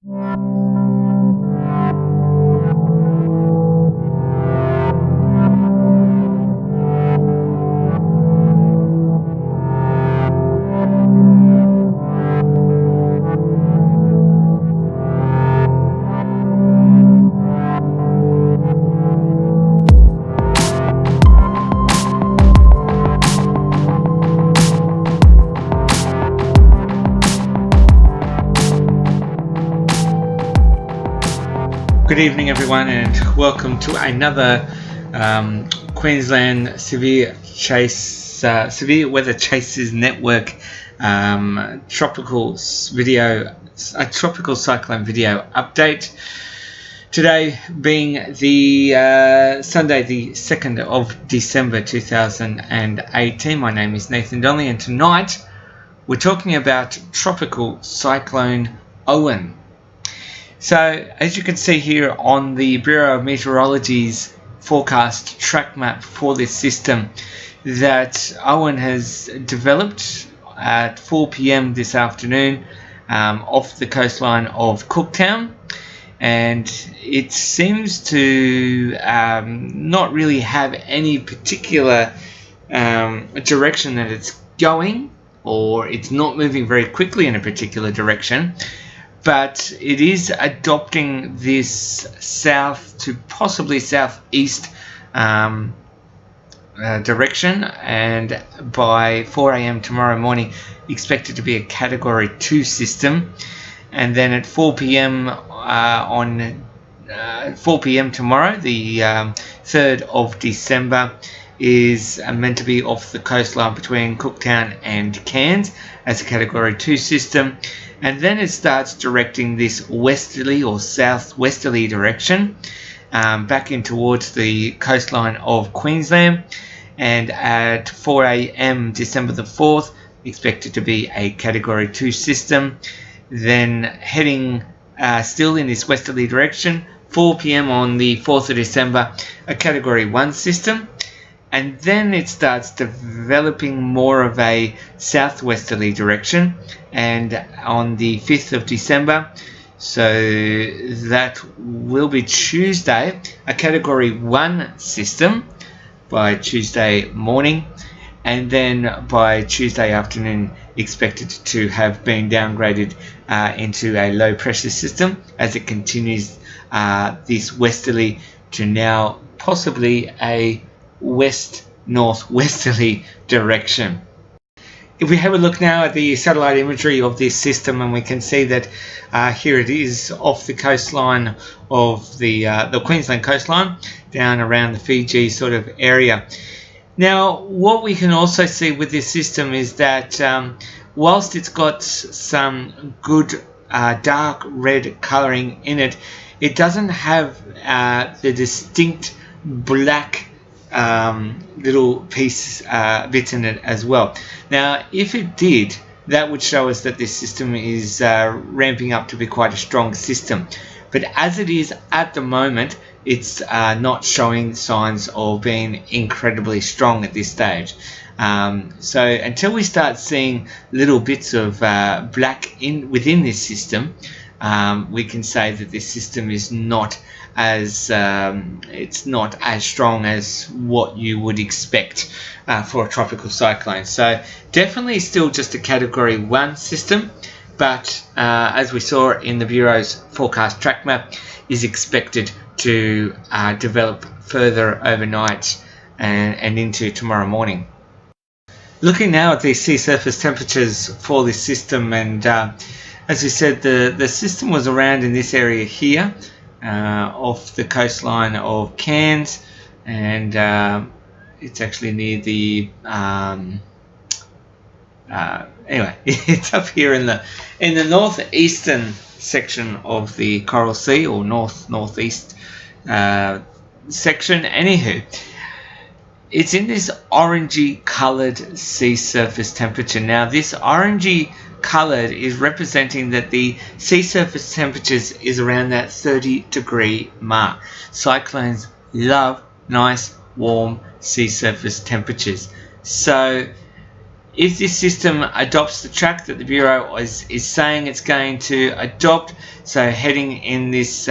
Good evening, everyone, and welcome to another Queensland Severe Weather Chasers Network tropical cyclone video update. Today being the Sunday, the 2nd of December 2018. My name is Nathan Donnelly, and tonight we're talking about Tropical Cyclone Owen. So, as you can see here on the Bureau of Meteorology's forecast track map for this system, that Owen has developed at 4 p.m. this afternoon off the coastline of Cooktown, and it seems to not really have any particular direction that it's going, or it's not moving very quickly in a particular direction. But it is adopting this south to possibly southeast direction, and by 4 a.m. tomorrow morning expected to be a Category 2 system, and then at 4 p.m. on 4 p.m. tomorrow, the 3rd of December, is meant to be off the coastline between Cooktown and Cairns as a Category 2 system. And then it starts directing this westerly or southwesterly direction back in towards the coastline of Queensland. And at 4 a.m. December the 4th, expected to be a Category 2 system. Then heading still in this westerly direction, 4 p.m. on the 4th of December, a Category 1 system. And then it starts developing more of a southwesterly direction, and on the 5th of December, so that will be Tuesday, a Category 1 system by Tuesday morning, and then by Tuesday afternoon expected to have been downgraded into a low pressure system as it continues this westerly to now possibly a west-northwesterly direction. If we have a look now at the satellite imagery of this system, and we can see that here it is off the coastline of the Queensland coastline, down around the Fiji sort of area. Now, what we can also see with this system is that whilst it's got some good dark red colouring in it, it doesn't have the distinct black little bits in it as well. Now, if it did, that would show us that this system is ramping up to be quite a strong system. But as it is at the moment, it's not showing signs of being incredibly strong at this stage. So until we start seeing little bits of black within this system, we can say that this system is not as it's not as strong as what you would expect for a tropical cyclone. So definitely still just a Category 1 system, but as we saw in the Bureau's forecast track map, is expected to develop further overnight and into tomorrow morning. Looking now at the sea surface temperatures for this system, and as we said, the system was around in this area here, off the coastline of Cairns, and it's actually near the anyway, it's up here in the northeastern section of the Coral Sea, or northeast section. Anywho, it's in this orangey coloured sea surface temperature. Now, this orangey coloured is representing that the sea surface temperatures is around that 30-degree mark. Cyclones love nice warm sea surface temperatures, so If this system adopts the track that the Bureau is saying it's going to adopt, so heading in this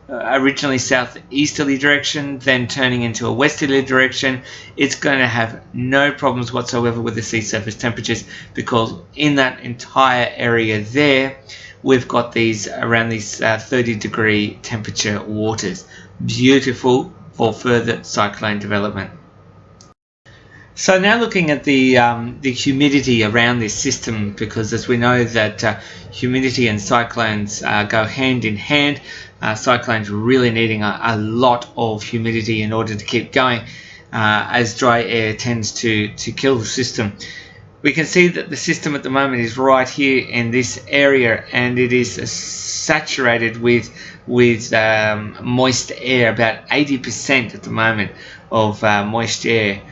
originally southeasterly direction, then turning into a westerly direction, it's going to have no problems whatsoever with the sea surface temperatures, because in that entire area there, we've got these around these 30-degree temperature waters. Beautiful for further cyclone development. So now looking at the humidity around this system, because as we know that humidity and cyclones go hand in hand. Cyclones really needing a lot of humidity in order to keep going, as dry air tends to kill the system. We can see that the system at the moment is right here in this area, and it is saturated with moist air, about 80% at the moment of moist air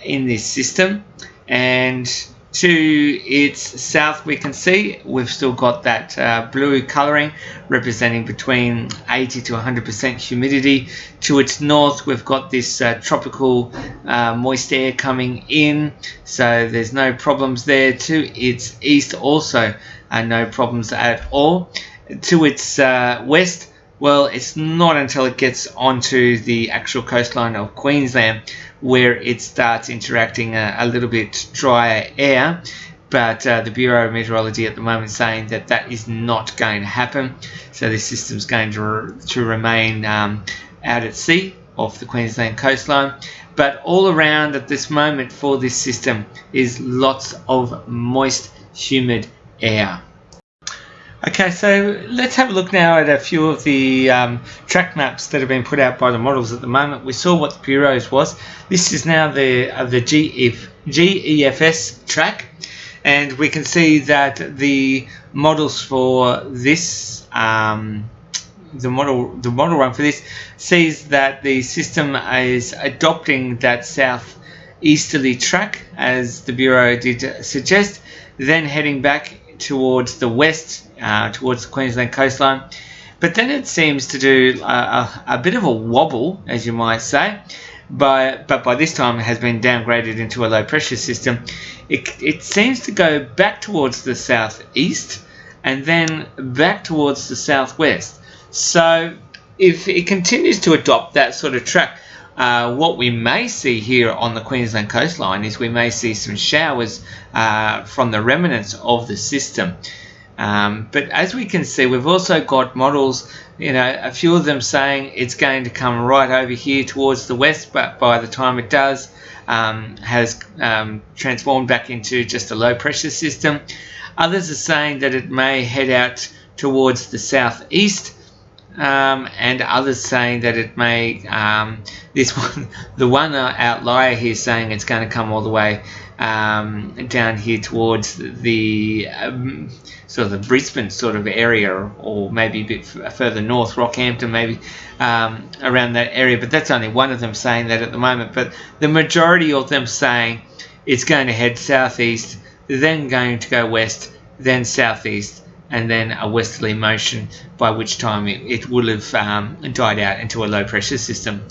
in this system. And to its south, we can see we've still got that blue colouring representing between 80 to 100% humidity. To its north, we've got this tropical moist air coming in, so there's no problems there. To its east also, no problems at all. To its west, well, it's not until it gets onto the actual coastline of Queensland where it starts interacting a little bit drier air, but the Bureau of Meteorology at the moment is saying that that is not going to happen. So this system's going to remain out at sea off the Queensland coastline. But all around at this moment for this system is lots of moist, humid air. Okay, so let's have a look now at a few of the track maps that have been put out by the models at the moment. We saw what the Bureau's was. This is now the GEFS track, and we can see that the models for this, the model run for this, sees that the system is adopting that southeasterly track, as the Bureau did suggest, then heading back towards the west, towards the Queensland coastline. But then it seems to do a bit of a wobble, as you might say, but by this time it has been downgraded into a low pressure system. It seems to go back towards the southeast and then back towards the southwest. So if it continues to adopt that sort of track, what we may see here on the Queensland coastline is we may see some showers from the remnants of the system. But as we can see, we've also got models, a few of them saying it's going to come right over here towards the west, but by the time it does, has transformed back into just a low pressure system. Others are saying that it may head out towards the southeast, and others saying that it may, the one outlier here saying it's going to come all the way down here towards the sort of the Brisbane sort of area, or maybe a bit further north, Rockhampton maybe, around that area. But that's only one of them saying that at the moment. But the majority of them saying it's going to head southeast, then going to go west, then southeast, and then a westerly motion, by which time it will have died out into a low pressure system.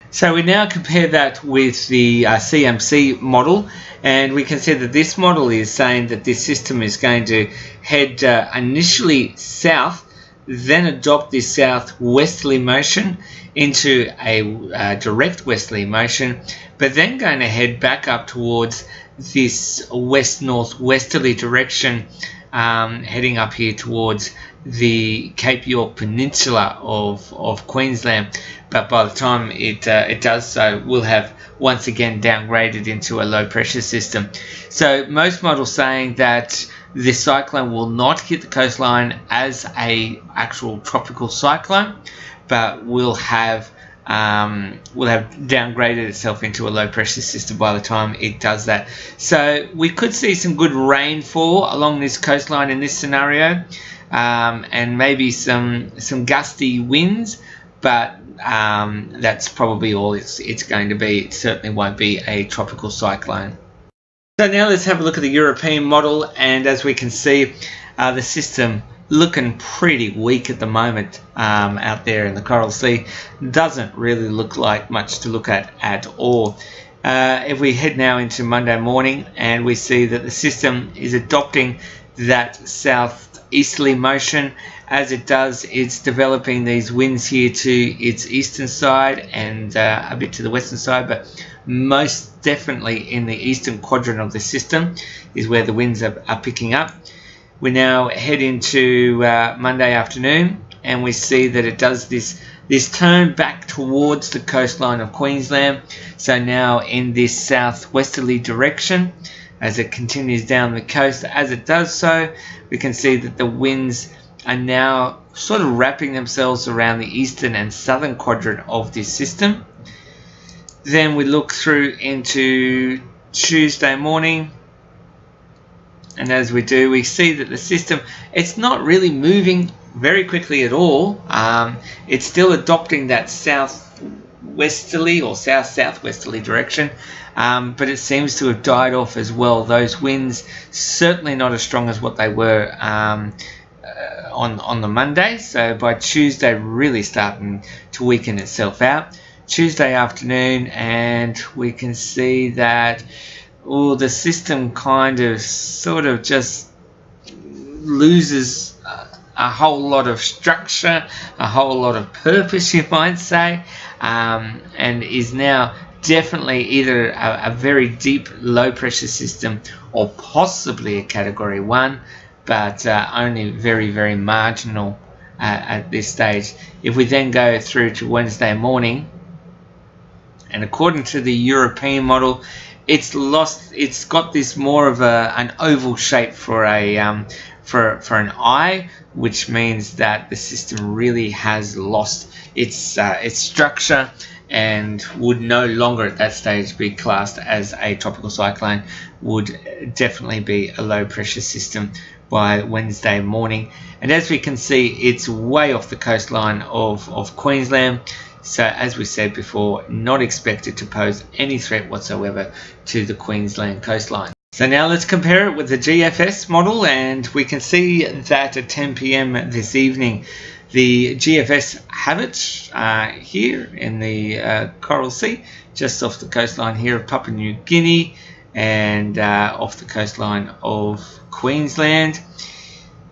So we now compare that with the CMC model, and we can see that this model is saying that this system is going to head initially south, then adopt this southwesterly motion into a direct westerly motion, but then going to head back up towards this west-northwesterly direction, heading up here towards the Cape York Peninsula of Queensland. But by the time it does so, we'll have once again downgraded into a low pressure system. So most models saying that this cyclone will not hit the coastline as a actual tropical cyclone, but will have downgraded itself into a low pressure system by the time it does that. So we could see some good rainfall along this coastline in this scenario, and maybe some gusty winds, but that's probably all it's going to be. It certainly won't be a tropical cyclone. So now let's have a look at the European model, and as we can see, the system looking pretty weak at the moment out there in the Coral Sea. Doesn't really look like much to look at all. If we head now into Monday morning, and we see that the system is adopting that southeasterly motion. As it does, it's developing these winds here to its eastern side and a bit to the western side, but most definitely in the eastern quadrant of the system is where the winds are picking up. We now head into Monday afternoon, and we see that it does this turn back towards the coastline of Queensland. So now in this southwesterly direction, as it continues down the coast. As it does so, we can see that the winds are now sort of wrapping themselves around the eastern and southern quadrant of this system. Then we look through into Tuesday morning, and as we do, we see that the system, it's not really moving very quickly at all. It's still adopting that southwesterly or south-southwesterly direction, but it seems to have died off as well. Those winds certainly not as strong as what they were on the Monday. So by Tuesday, really starting to weaken itself out. Tuesday afternoon, and we can see that the system kind of sort of just loses a whole lot of structure, a whole lot of purpose, you might say, and is now definitely either a very deep low pressure system or possibly a category 1, but only very, very marginal at this stage. If we then go through to Wednesday morning, and according to the European model, it's got this more of an oval shape for an eye, which means that the system really has lost its structure and would no longer at that stage be classed as a tropical cyclone, would definitely be a low pressure system by Wednesday morning. And as we can see, it's way off the coastline of Queensland. So as we said before, not expected to pose any threat whatsoever to the Queensland coastline. So now let's compare it with the GFS model, and we can see that at 10 p.m. this evening, the GFS have it here in the Coral Sea, just off the coastline here of Papua New Guinea and off the coastline of Queensland.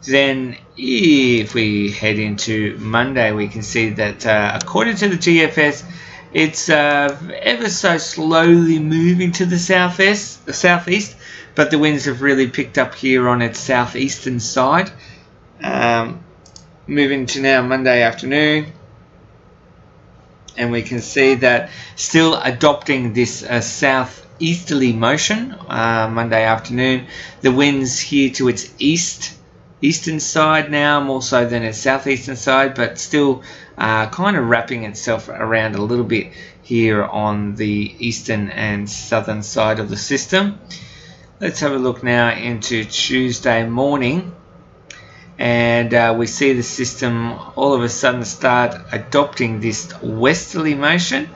Then if we head into Monday, we can see that according to the GFS, it's ever so slowly moving to the southeast, but the winds have really picked up here on its southeastern side. Moving to now Monday afternoon, and we can see that still adopting this southeasterly motion. Monday afternoon, the winds here to its eastern side now, more so than its southeastern side, but still kind of wrapping itself around a little bit here on the eastern and southern side of the system. Let's have a look now into Tuesday morning, and we see the system all of a sudden start adopting this westerly motion,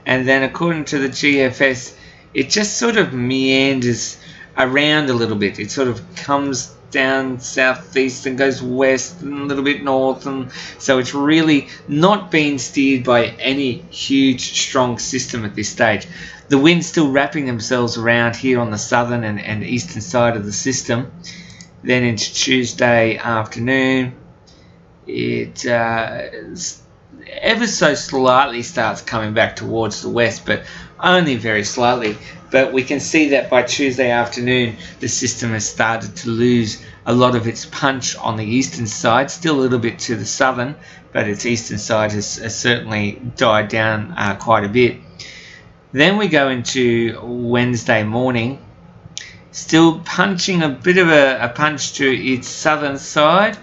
and then according to the GFS, it just sort of meanders around a little bit. It sort of comes down southeast and goes west and a little bit north, and so it's really not being steered by any huge strong system at this stage. The winds still wrapping themselves around here on the southern and eastern side of the system. Then into Tuesday afternoon, it ever so slightly starts coming back towards the west, but only very slightly. But we can see that by Tuesday afternoon, the system has started to lose a lot of its punch on the eastern side, still a little bit to the southern, but its eastern side has certainly died down quite a bit. Then we go into Wednesday morning, still punching a bit of a punch to its southern side,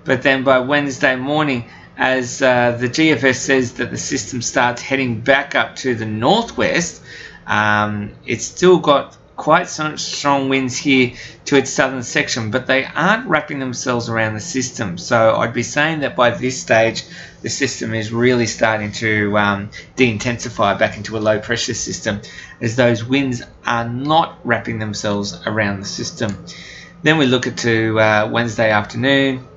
but then by Wednesday morning, as the GFS says that the system starts heading back up to the northwest, it's still got quite some strong winds here to its southern section, but they aren't wrapping themselves around the system. So I'd be saying that by this stage, the system is really starting to de-intensify back into a low pressure system, as those winds are not wrapping themselves around the system. Then we look at to Wednesday afternoon,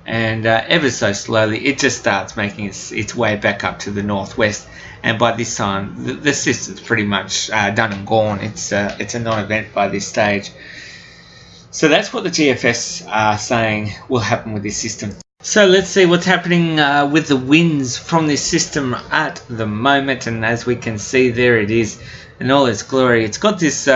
and ever so slowly it just starts making its way back up to the northwest, and by this time the system's pretty much done and gone. It's a non-event by this stage. So that's what the GFS are saying will happen with this system. So let's see what's happening with the winds from this system at the moment, and as we can see, there it is in all its glory. It's got this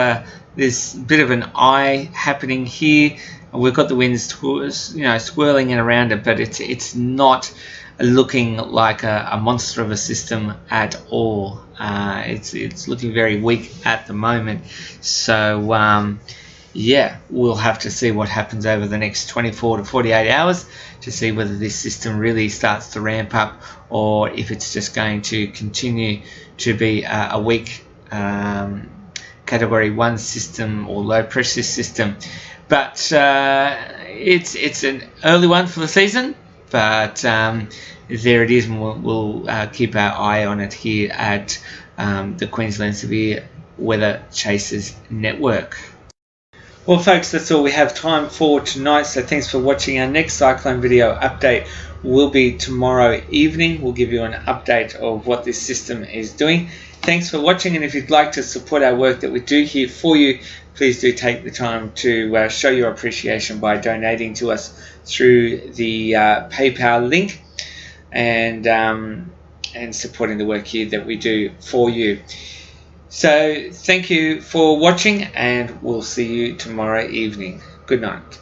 this bit of an eye happening here. We've got the winds, swirling in around it, but it's not looking like a monster of a system at all. It's looking very weak at the moment. So yeah, we'll have to see what happens over the next 24 to 48 hours to see whether this system really starts to ramp up, or if it's just going to continue to be a weak Category 1 system or low pressure system. But it's an early one for the season, but there it is, and we'll keep our eye on it here at the Queensland Severe Weather Chasers Network. Well folks, that's all we have time for tonight, so thanks for watching. Our next cyclone video update will be tomorrow evening. We'll give you an update of what this system is doing. Thanks for watching, and if you'd like to support our work that we do here for you, please do take the time to show your appreciation by donating to us through the PayPal link, and supporting the work here that we do for you. So thank you for watching, and we'll see you tomorrow evening. Good night.